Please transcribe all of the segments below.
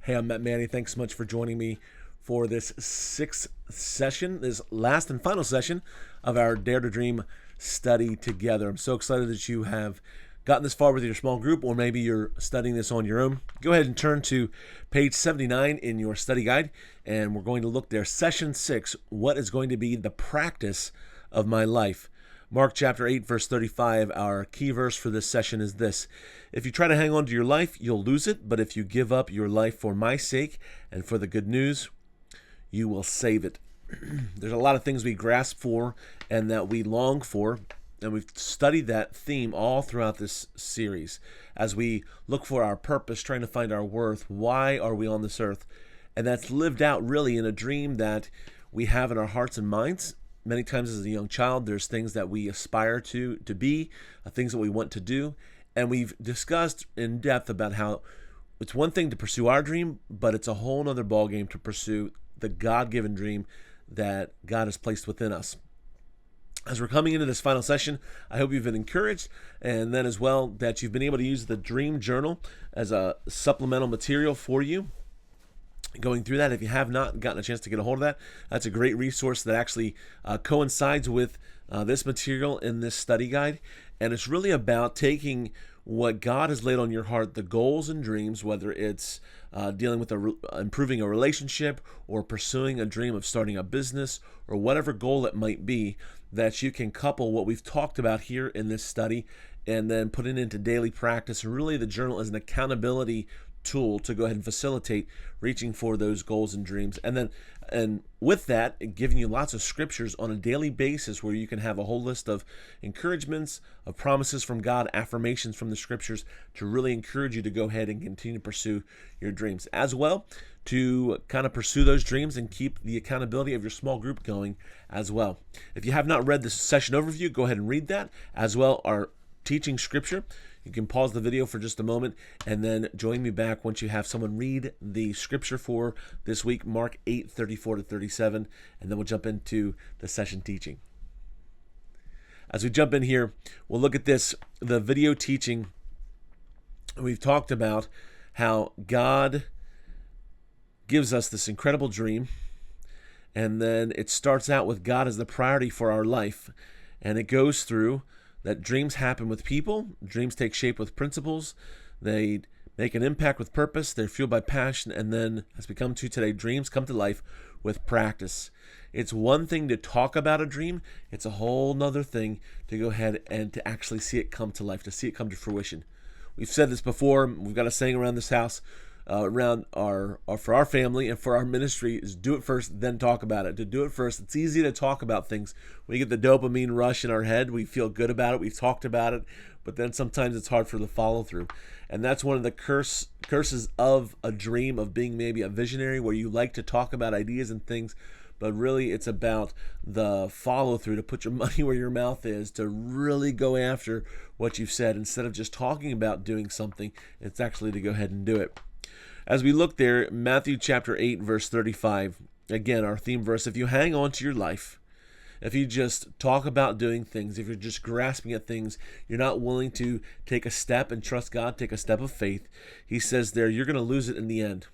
Hey, I'm Matt Manny. Thanks so much for joining me for this sixth session, this last and final session of our Dare to Dream study together. I'm so excited that you have gotten this far with your small group, or maybe you're studying this on your own. Go ahead and turn to page 79 in your study guide, and we're going to look there. Session 6, what is going to be the practice of my life? Mark chapter 8, verse 35, our key verse for this session is this: if you try to hang on to your life, you'll lose it, but if you give up your life for my sake and for the good news, you will save it. There's a lot of things we grasp for and that we long for, and we've studied that theme all throughout this series as we look for our purpose, trying to find our worth. Why are we on this earth? And that's lived out really in a dream that we have in our hearts and minds. Many times as a young child, there's things that we aspire to be, things that we want to do. And we've discussed in depth about how it's one thing to pursue our dream, but it's a whole other ballgame to pursue the God-given dream that God has placed within us. As we're coming into this final session, I hope you've been encouraged, and then as well that you've been able to use the Dream Journal as a supplemental material for you. Going through that, if you have not gotten a chance to get a hold of that, that's a great resource that actually coincides with this material in this study guide. And it's really about taking what God has laid on your heart, the goals and dreams, whether it's dealing with improving a relationship or pursuing a dream of starting a business or whatever goal it might be, that you can couple what we've talked about here in this study and then put it into daily practice. And really the journal is an accountability tool to go ahead and facilitate reaching for those goals and dreams. And with that, giving you lots of scriptures on a daily basis where you can have a whole list of encouragements, of promises from God, affirmations from the scriptures to really encourage you to go ahead and continue to pursue your dreams. As well, to kind of pursue those dreams and keep the accountability of your small group going as well. If you have not read the session overview, go ahead and read that. As well, our teaching scripture. You can pause the video for just a moment and then join me back once you have someone read the scripture for this week, Mark 8:34-37, and then we'll jump into the session teaching. As we jump in here, we'll look at the video teaching. We've talked about how God gives us this incredible dream, and then it starts out with God as the priority for our life, and it goes through that dreams happen with people, dreams take shape with principles, they make an impact with purpose, they're fueled by passion, and then, as we come to today, dreams come to life with practice. It's one thing to talk about a dream, it's a whole nother thing to go ahead and to actually see it come to life, to see it come to fruition. We've said this before, we've got a saying around this house, around for our family and for our ministry, is do it first, then talk about it. To do it first, it's easy to talk about things. We get the dopamine rush in our head, we feel good about it, we've talked about it, but then sometimes it's hard for the follow through. And that's one of the curses of a dream, of being maybe a visionary, where you like to talk about ideas and things, but really it's about the follow through, to put your money where your mouth is, to really go after what you've said. Instead of just talking about doing something, it's actually to go ahead and do it. As we look there, Matthew chapter 8, verse 35, again, our theme verse: if you hang on to your life, if you just talk about doing things, if you're just grasping at things, you're not willing to take a step and trust God, take a step of faith, he says there, you're going to lose it in the end.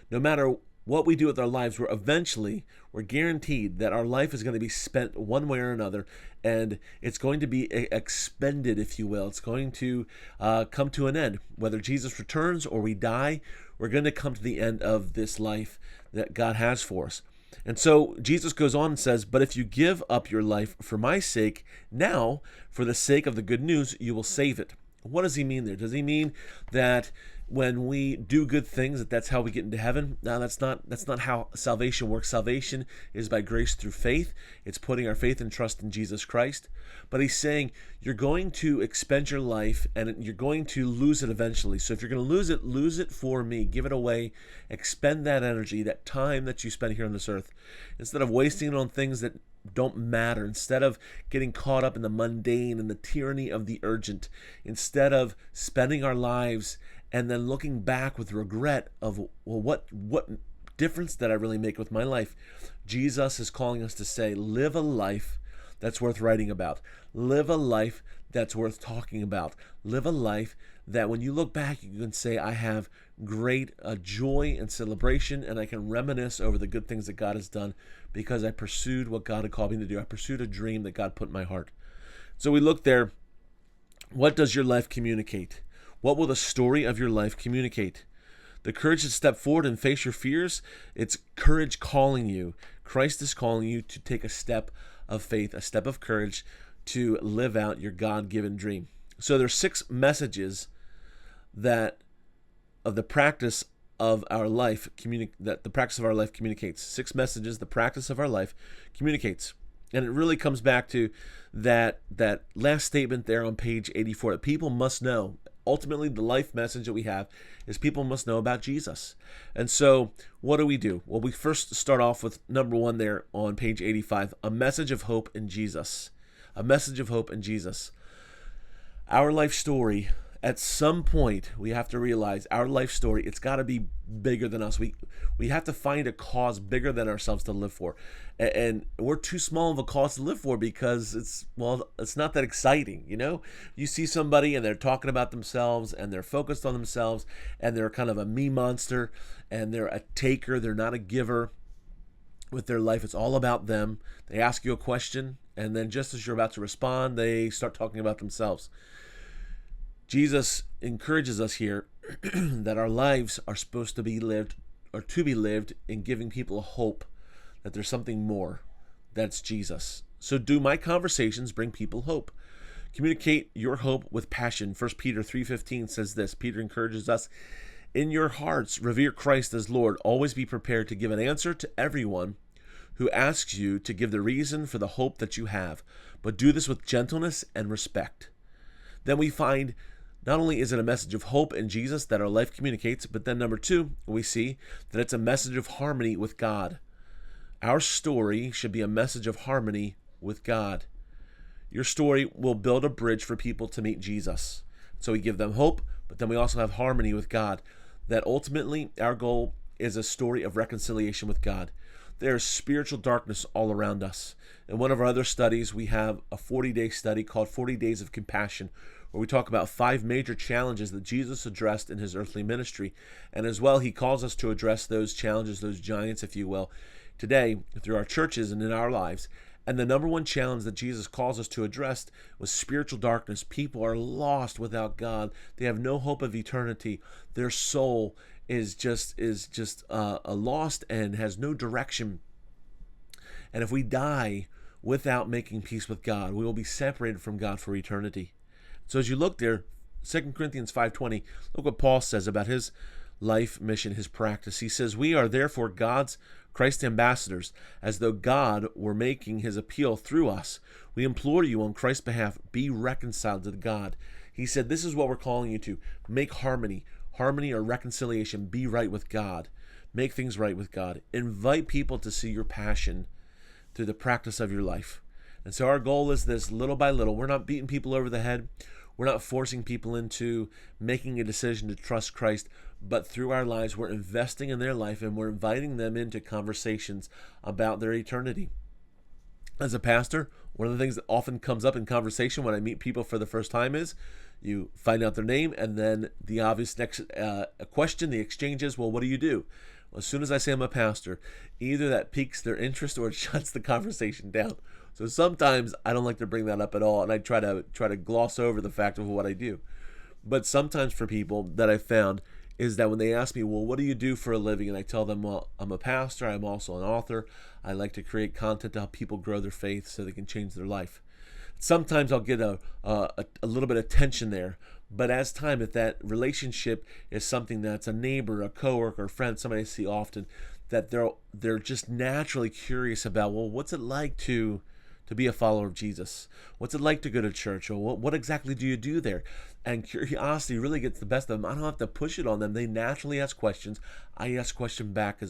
No matter what we do with our lives, we're guaranteed that our life is going to be spent one way or another, and it's going to be expended, if you will. It's going to come to an end. Whether Jesus returns or we die, we're going to come to the end of this life that God has for us. And so Jesus goes on and says, but if you give up your life for my sake, now, for the sake of the good news, you will save it. What does he mean there? Does he mean that when we do good things, that's how we get into heaven? No, that's not how salvation works. Salvation is by grace through faith. It's putting our faith and trust in Jesus Christ. But he's saying you're going to expend your life and you're going to lose it eventually. So if you're going to lose it for me. Give it away. Expend that energy, that time that you spend here on this earth, instead of wasting it on things that don't matter, instead of getting caught up in the mundane and the tyranny of the urgent, instead of spending our lives and then looking back with regret of, well, what difference did I really make with my life? Jesus is calling us to say, live a life that's worth writing about. Live a life that's worth talking about. Live a life that when you look back, you can say, I have great joy and celebration, and I can reminisce over the good things that God has done because I pursued what God had called me to do. I pursued a dream that God put in my heart. So we look there. What does your life communicate? What will the story of your life communicate? The courage to step forward and face your fears, it's courage calling you. Christ is calling you to take a step of faith, a step of courage to live out your God-given dream. So there's 6 messages that of the practice of our life that the practice of our life communicates. 6 messages the practice of our life communicates. And it really comes back to that last statement there on page 84, that people must know. Ultimately, the life message that we have is people must know about Jesus. And so what do? Well, we first start off with number 1 there on page 85, a message of hope in Jesus. A message of hope in Jesus. Our life story, at some point, we have to realize our life story, it's got to be bigger than us. We have to find a cause bigger than ourselves to live for. And we're too small of a cause to live for because it's not that exciting, you know? You see somebody and they're talking about themselves and they're focused on themselves and they're kind of a me monster and they're a taker, they're not a giver with their life. It's all about them. They ask you a question and then just as you're about to respond, they start talking about themselves. Jesus encourages us here that our lives are supposed to be lived in giving people a hope that there's something more. That's Jesus. So do my conversations bring people hope? Communicate your hope with passion. 1 Peter 3:15 says this. Peter encourages us, in your hearts, revere Christ as Lord. Always be prepared to give an answer to everyone who asks you to give the reason for the hope that you have, but do this with gentleness and respect. Then we find not only is it a message of hope in Jesus that our life communicates, but then number 2, we see that it's a message of harmony with God. Our story should be a message of harmony with God. Your story will build a bridge for people to meet Jesus. So we give them hope, but then we also have harmony with God. That ultimately our goal is a story of reconciliation with God. There's spiritual darkness all around us. In one of our other studies, we have a 40-day study called 40 Days of Compassion, where we talk about 5 major challenges that Jesus addressed in his earthly ministry. And as well, he calls us to address those challenges, those giants, if you will, today through our churches and in our lives. And the number 1 challenge that Jesus calls us to address was spiritual darkness. People are lost without God. They have no hope of eternity. Their soul is just lost and has no direction. And if we die without making peace with God, we will be separated from God for eternity. So as you look there, 2 Corinthians 5:20, look what Paul says about his life mission, his practice. He says, we are therefore Christ's ambassadors, as though God were making his appeal through us. We implore you on Christ's behalf, be reconciled to God. He said, this is what we're calling you to. Make harmony or reconciliation, be right with God. Make things right with God. Invite people to see your passion through the practice of your life. And so our goal is this, little by little. We're not beating people over the head. We're not forcing people into making a decision to trust Christ, but through our lives, we're investing in their life and we're inviting them into conversations about their eternity. As a pastor, one of the things that often comes up in conversation when I meet people for the first time is you find out their name, and then the obvious next question, the exchange is, well, what do you do? Well, as soon as I say I'm a pastor, either that piques their interest or it shuts the conversation down. So sometimes I don't like to bring that up at all, and I try to gloss over the fact of what I do. But sometimes for people that I've found is that when they ask me, well, what do you do for a living? And I tell them, well, I'm a pastor. I'm also an author. I like to create content to help people grow their faith so they can change their life. Sometimes I'll get a little bit of tension there. But as time, if that relationship is something that's a neighbor, a coworker, a friend, somebody I see often, that they're just naturally curious about, well, what's it like to be a follower of Jesus? What's it like to go to church? Or what exactly do you do there? And curiosity really gets the best of them. I don't have to push it on them. They naturally ask questions. I ask questions back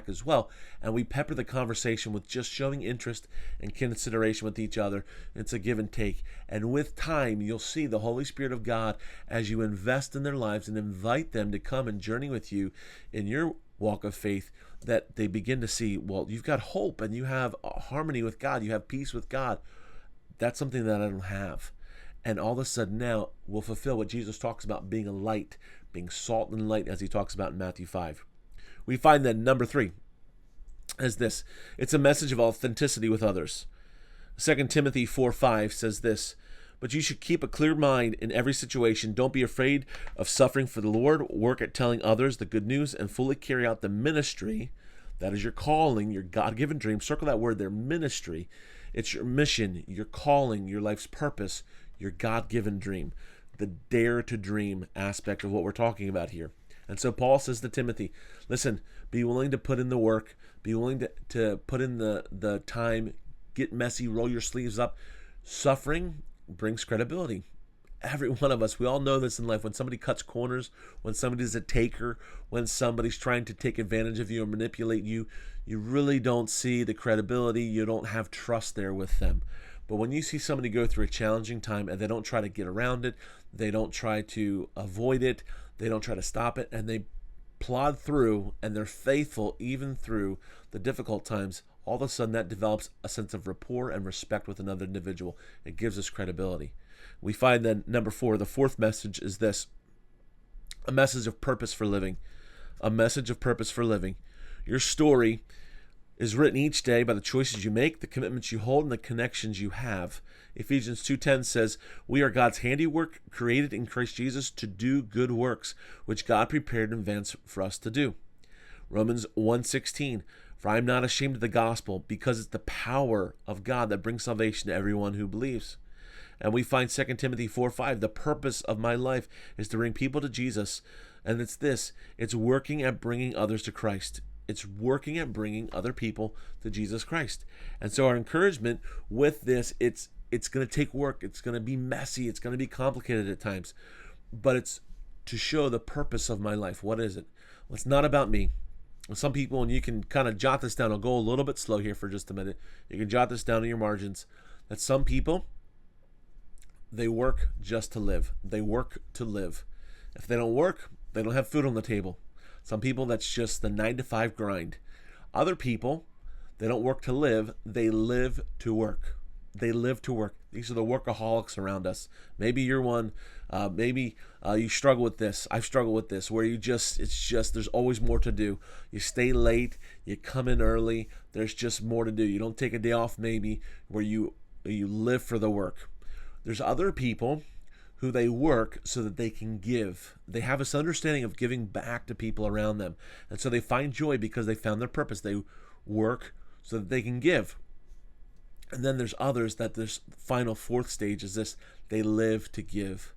as well. And we pepper the conversation with just showing interest and consideration with each other. It's a give and take. And with time, you'll see the Holy Spirit of God as you invest in their lives and invite them to come and journey with you in your walk of faith. that they begin to see, well, you've got hope and you have harmony with God, you have peace with God. That's something that I don't have. And all of a sudden now we'll fulfill what Jesus talks about, being a light, being salt and light, as he talks about in Matthew 5. We find that number 3 is this. It's a message of authenticity with others. 2 Timothy 4:5 says this, but you should keep a clear mind in every situation. Don't be afraid of suffering for the Lord. Work at telling others the good news and fully carry out the ministry. That is your calling, your God-given dream. Circle that word there, ministry. It's your mission, your calling, your life's purpose, your God-given dream, the dare to dream aspect of what we're talking about here. And so Paul says to Timothy, listen, be willing to put in the work, be willing to put in the time, get messy, roll your sleeves up. Suffering brings credibility. Every one of us, we all know this in life. When somebody cuts corners, when somebody's a taker, when somebody's trying to take advantage of you or manipulate you, you really don't see the credibility. You don't have trust there with them. But when you see somebody go through a challenging time and they don't try to get around it, they don't try to avoid it, they don't try to stop it, and they plod through and they're faithful even through the difficult times, all of a sudden that develops a sense of rapport and respect with another individual. It gives us credibility. We find that number 4, the fourth message is this, a message of purpose for living. A message of purpose for living. Your story is written each day by the choices you make, the commitments you hold, and the connections you have. Ephesians 2:10 says, we are God's handiwork, created in Christ Jesus to do good works, which God prepared in advance for us to do. Romans 1:16, for I am not ashamed of the gospel, because it's the power of God that brings salvation to everyone who believes. And we find 2 Timothy 4:5, the purpose of my life is to bring people to Jesus. And it's this, it's working at bringing others to Christ. It's working at bringing other people to Jesus Christ. And so our encouragement with this, it's going to take work. It's going to be messy. It's going to be complicated at times. But it's to show the purpose of my life. What is it? Well, it's not about me. Some people, and you can kind of jot this down. I'll go a little bit slow here for just a minute. You can jot this down in your margins. That some people, they work just to live. They work to live. If they don't work, they don't have food on the table. Some people, that's just the 9-to-5 grind. Other people, they don't work to live. They live to work. They live to work. These are the workaholics around us. Maybe you're one. Maybe you struggle with this. I've struggled with this, where there's always more to do. You stay late. You come in early. There's just more to do. You don't take a day off maybe, where you live for the work. There's other people who they work so that they can give. They have this understanding of giving back to people around them. And so they find joy because they found their purpose. They work so that they can give. And then there's others that this final fourth stage is this, they live to give.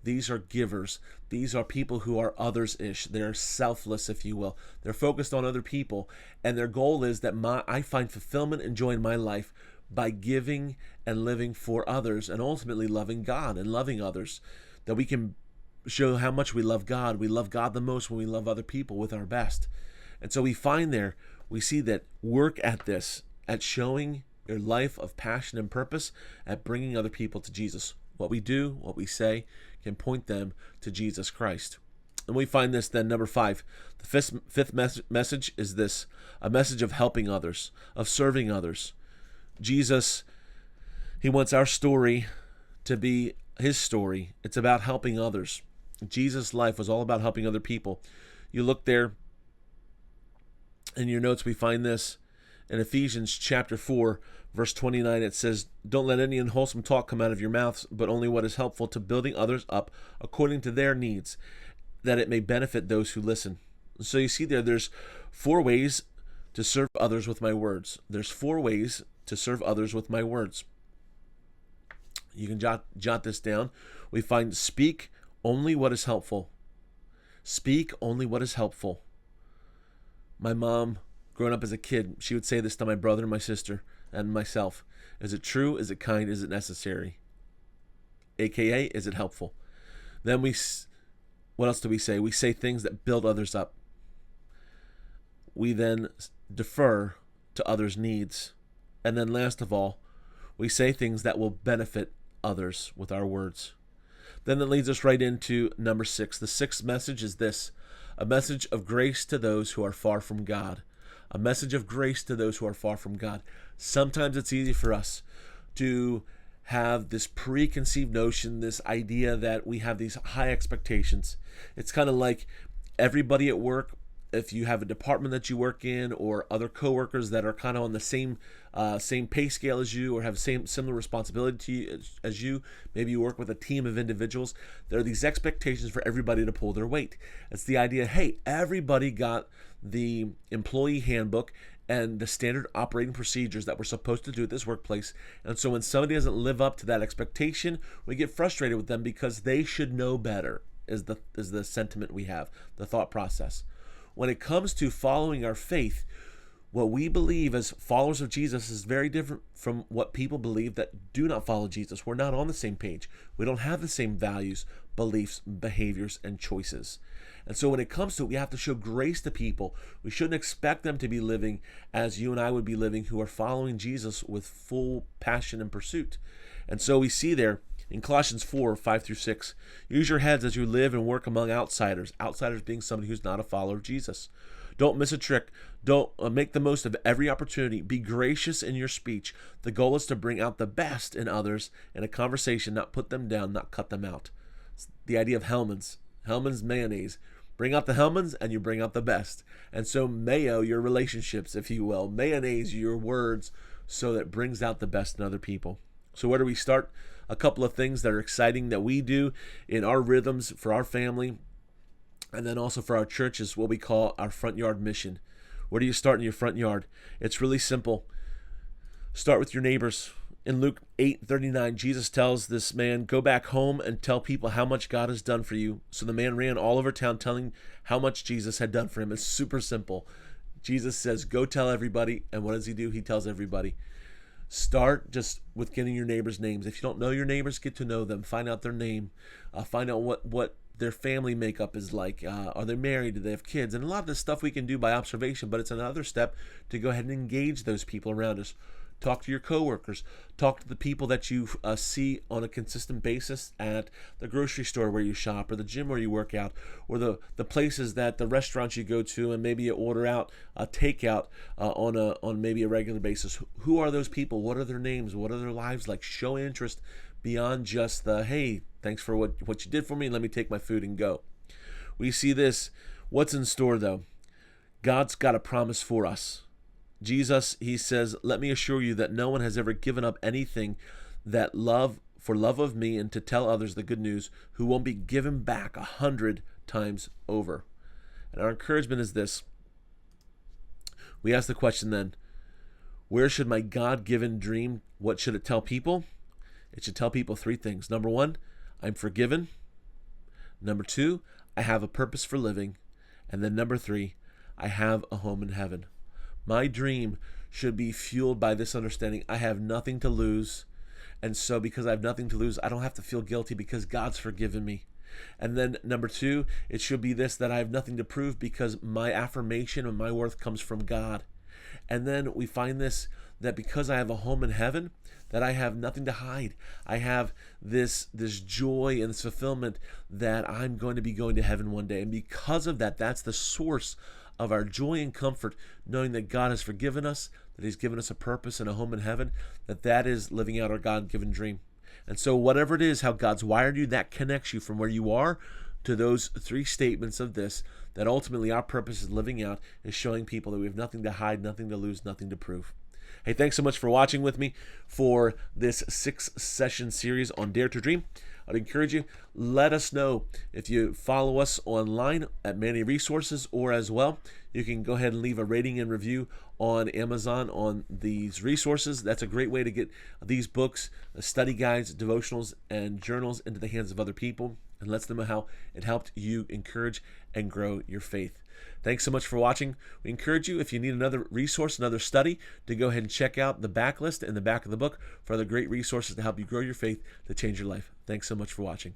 These are givers. These are people who are others-ish. They're selfless, if you will. They're focused on other people. And their goal is that I find fulfillment and joy in my life by giving and living for others, and ultimately loving God and loving others. That we can show how much we love God. We love God the most when we love other people with our best. And so we see that work at this, at showing your life of passion and purpose, at bringing other people to Jesus. What we do, what we say, can point them to Jesus Christ. And we find this then, number 5. The fifth message is this, a message of helping others, of serving others. Jesus, he wants our story to be his story. It's about helping others. Jesus' life was all about helping other people. You look there in your notes, we find this in Ephesians chapter 4, verse 29. It says, don't let any unwholesome talk come out of your mouths, but only what is helpful to building others up according to their needs, that it may benefit those who listen. So you see there's 4 ways to serve others with my words. There's 4 ways to serve others with my words. You can jot this down. We find speak only what is helpful. Speak only what is helpful. My mom, growing up as a kid, she would say this to my brother and my sister and myself. Is it true? Is it kind? Is it necessary? AKA, is it helpful? Then what else do we say? We say things that build others up. We then defer to others' needs. And then last of all, we say things that will benefit others with our words. Then that leads us right into number 6. The 6th message is this, a message of grace to those who are far from God. a message of grace to those who are far from God. Sometimes it's easy for us to have this preconceived notion, this idea that we have these high expectations. It's kind of like everybody at work, if you have a department that you work in, or other coworkers that are kind of on the same pay scale as you, or have similar responsibility to you, as you. Maybe you work with a team of individuals. There are these expectations for everybody to pull their weight. It's the idea, hey, everybody got the employee handbook and the standard operating procedures that we're supposed to do at this workplace. And so when somebody doesn't live up to that expectation, we get frustrated with them because they should know better, is the sentiment we have, the thought process. When it comes to following our faith, what we believe as followers of Jesus is very different from what people believe that do not follow Jesus. We're not on the same page. We don't have the same values, beliefs, behaviors, and choices. And so when it comes to it, we have to show grace to people. We shouldn't expect them to be living as you and I would be living, who are following Jesus with full passion and pursuit. And so we see there in Colossians 4:5-6, use your heads as you live and work among outsiders. Outsiders being somebody who's not a follower of Jesus. Don't miss a trick. Don't make the most of every opportunity. Be gracious in your speech. The goal is to bring out the best in others in a conversation, not put them down, not cut them out. It's the idea of Hellmann's mayonnaise. Bring out the Hellmann's and you bring out the best. And so mayo your relationships, if you will. Mayonnaise your words, so that it brings out the best in other people. So where do we start? A couple of things that are exciting that we do in our rhythms for our family, and then also for our church, is what we call our front yard mission. Where do you start in your front yard? It's really simple. Start with your neighbors. In Luke 8:39, Jesus tells this man, go back home and tell people how much God has done for you. So the man ran all over town telling how much Jesus had done for him. It's super simple. Jesus says, go tell everybody. And what does he do? He tells everybody. Start just with getting your neighbors' names. If you don't know your neighbors, get to know them. Find out their name. Find out what their family makeup is like. Are they married? Do they have kids? And a lot of this stuff we can do by observation, but it's another step to go ahead and engage those people around us. Talk to your coworkers. Talk to the people that you see on a consistent basis at the grocery store where you shop, or the gym where you work out, or the places that the restaurants you go to, and maybe you order out a takeout on maybe a regular basis. Who are those people? What are their names? What are their lives like? Show interest beyond just the, hey, thanks for what you did for me. Let me take my food and go. We see this. What's in store though? God's got a promise for us. Jesus, he says, let me assure you that no one has ever given up anything that for love of me and to tell others the good news, who won't be given back 100 times over. And our encouragement is this. We ask the question then, where should my God-given dream, what should it tell people? It should tell people three things. Number one, I'm forgiven. Number two, I have a purpose for living. And then number three, I have a home in heaven. My dream should be fueled by this understanding. I have nothing to lose. And so because I have nothing to lose, I don't have to feel guilty because God's forgiven me. And then number two, it should be this, that I have nothing to prove because my affirmation and my worth comes from God. And then we find this, that because I have a home in heaven, that I have nothing to hide. I have this joy and this fulfillment that I'm going to be going to heaven one day. And because of that, that's the source of our joy and comfort, knowing that God has forgiven us, that he's given us a purpose and a home in heaven, that is living out our God-given dream. And so whatever it is, how God's wired you, that connects you from where you are to those three statements of this, that ultimately our purpose is living out, is showing people that we have nothing to hide, nothing to lose, nothing to prove. Hey, thanks so much for watching with me for this 6-session series on Dare to Dream. I'd encourage you, let us know if you follow us online at Manny Resources, or as well, you can go ahead and leave a rating and review on Amazon on these resources. That's a great way to get these books, study guides, devotionals, and journals into the hands of other people, and lets them know how it helped you encourage and grow your faith. Thanks so much for watching. We encourage you, if you need another resource, another study, to go ahead and check out the backlist in the back of the book for other great resources to help you grow your faith, to change your life. Thanks so much for watching.